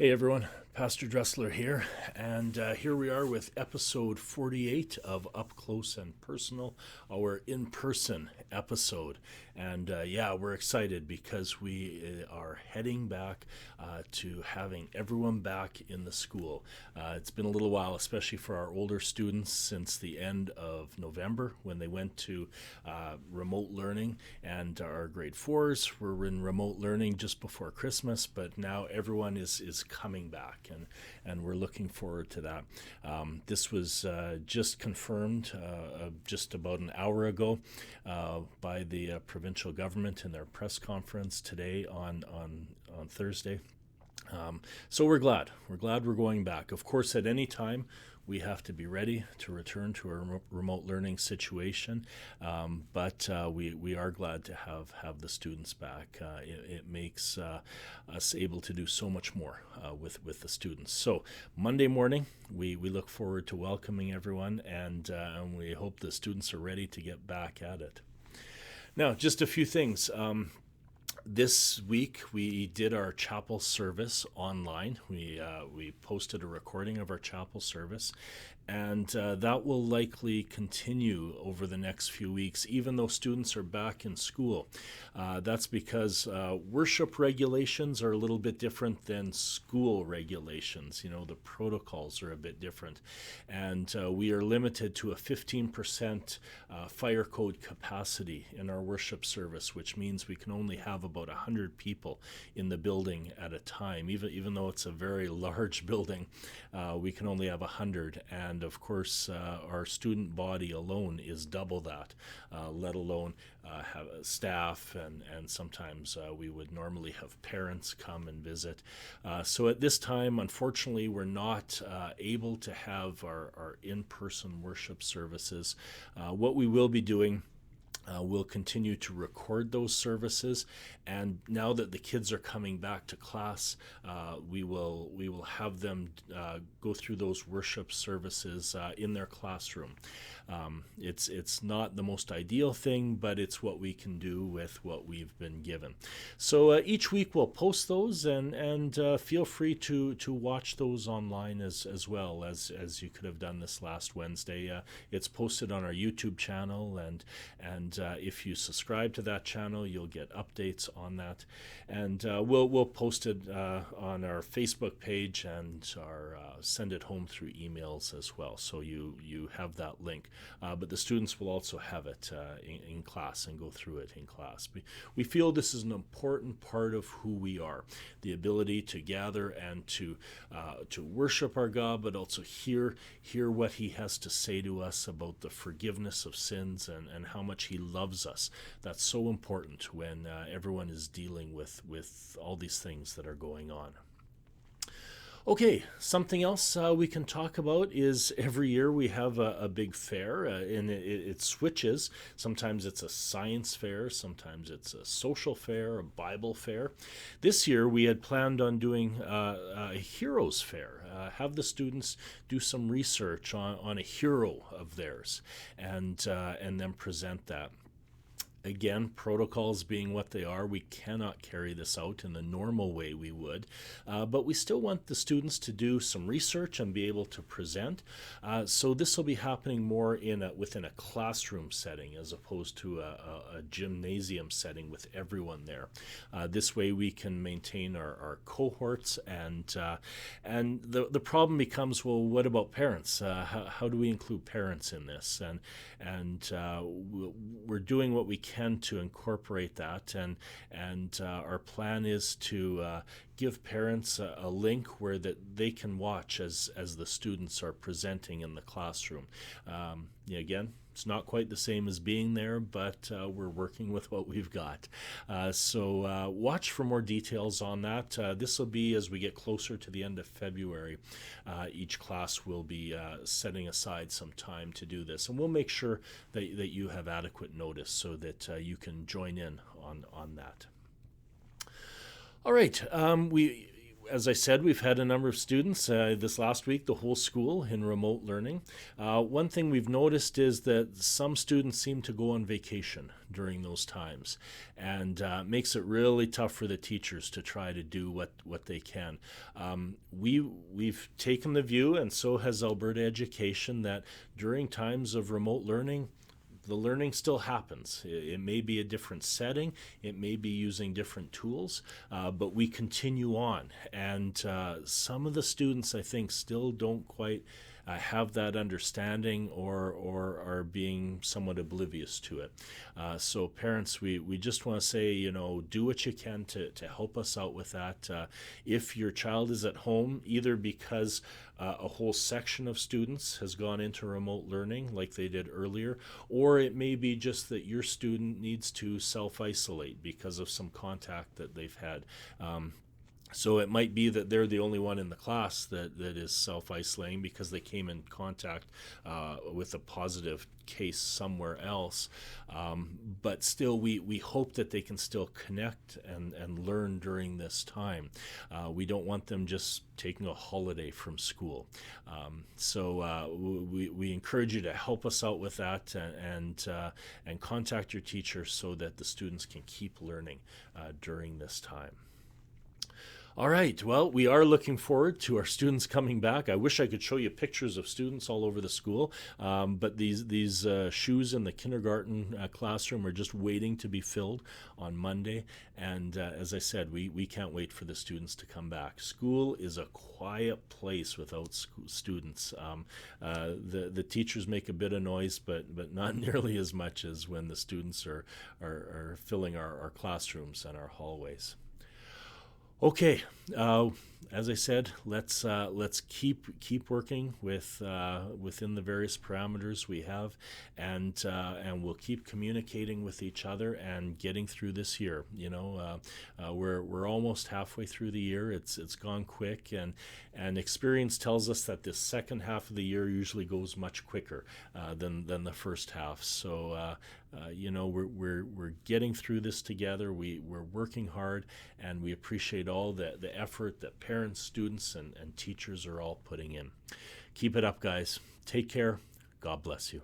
Hey everyone, Pastor Dressler here, and here we are with episode 48 of Up Close and Personal, our in person episode. And we're excited because we are heading back to having everyone back in the school. It's been a little while, especially for our older students, since the end of November when they went to remote learning, and our grade fours were in remote learning just before Christmas, but now everyone is coming back, and we're looking forward to that. This was just confirmed just about an hour ago by the provincial government in their press conference today on Thursday. So we're glad. We're glad we're going back. Of course, at any time, we have to be ready to return to a remote learning situation, but we are glad to have the students back. It makes us able to do so much more with the students. So Monday morning, we look forward to welcoming everyone, and we hope the students are ready to get back at it. Now, just a few things. This week we did our chapel service online. We posted a recording of our chapel service, and that will likely continue over the next few weeks, even though students are back in school. That's because worship regulations are a little bit different than school regulations. You know, the protocols are a bit different, and we are limited to a 15% fire code capacity in our worship service, which means we can only have about 100 people in the building at a time. Even though it's a very large building, we can only have 100, and of course our student body alone is double that, let alone have staff, and sometimes we would normally have parents come and visit. So at this time, unfortunately, we're not able to have our in-person worship services. What we will be doing, we'll continue to record those services, and now that the kids are coming back to class, we will have them go through those worship services in their classroom. It's not the most ideal thing, but it's what we can do with what we've been given. So each week we'll post those, and feel free to watch those online as well as you could have done this last Wednesday. It's posted on our YouTube channel, and if you subscribe to that channel, you'll get updates on that, and we'll post it on our Facebook page and our send it home through emails as well. So you have that link, but the students will also have it in class and go through it in class. We feel this is an important part of who we are, the ability to gather and to worship our God, but also hear what He has to say to us about the forgiveness of sins and how much He loves us. That's so important when everyone is dealing with all these things that are going on. Okay, something else we can talk about is every year we have a big fair, and it switches. Sometimes it's a science fair, sometimes it's a social fair, a Bible fair. This year we had planned on doing a heroes fair, have the students do some research on a hero of theirs, and then present that. Again, protocols being what they are, we cannot carry this out in the normal way we would, but we still want the students to do some research and be able to present. So this will be happening more within a classroom setting as opposed to a gymnasium setting with everyone there. This way we can maintain our cohorts, and the problem becomes, well, what about parents? How do we include parents in this? And we're doing what we can to incorporate that, and our plan is to give parents a link where that they can watch as the students are presenting in the classroom. Again, it's not quite the same as being there, but we're working with what we've got. So watch for more details on that. This will be as we get closer to the end of February. Each class will be setting aside some time to do this, and we'll make sure that you have adequate notice so that you can join in on that. All right, as I said, we've had a number of students this last week, the whole school in remote learning. One thing we've noticed is that some students seem to go on vacation during those times, and makes it really tough for the teachers to try to do what they can. We've taken the view, and so has Alberta Education, that during times of remote learning, the learning still happens. It may be a different setting, it may be using different tools, but we continue on. And some of the students, I think, still don't quite have that understanding, or are being somewhat oblivious to it. So parents, we just want to say, do what you can to help us out with that. If your child is at home, either because a whole section of students has gone into remote learning like they did earlier, or it may be just that your student needs to self-isolate because of some contact that they've had. So it might be that they're the only one in the class that is self-isolating because they came in contact with a positive case somewhere else. But still, we hope that they can still connect and learn during this time. We don't want them just taking a holiday from school. So we encourage you to help us out with that, and contact your teacher so that the students can keep learning during this time. All right, well, we are looking forward to our students coming back. I wish I could show you pictures of students all over the school, but these shoes in the kindergarten classroom are just waiting to be filled on Monday. And as I said, we can't wait for the students to come back. School is a quiet place without students. The teachers make a bit of noise, but not nearly as much as when the students are filling our classrooms and our hallways. Okay, as I said, let's keep working within the various parameters we have, and we'll keep communicating with each other and getting through this year. We're almost halfway through the year. It's gone quick, and experience tells us that the second half of the year usually goes much quicker than the first half. So we're getting through this together. We're working hard, and we appreciate all the effort that parents, students, and teachers are all putting in. Keep it up, guys. Take care. God bless you.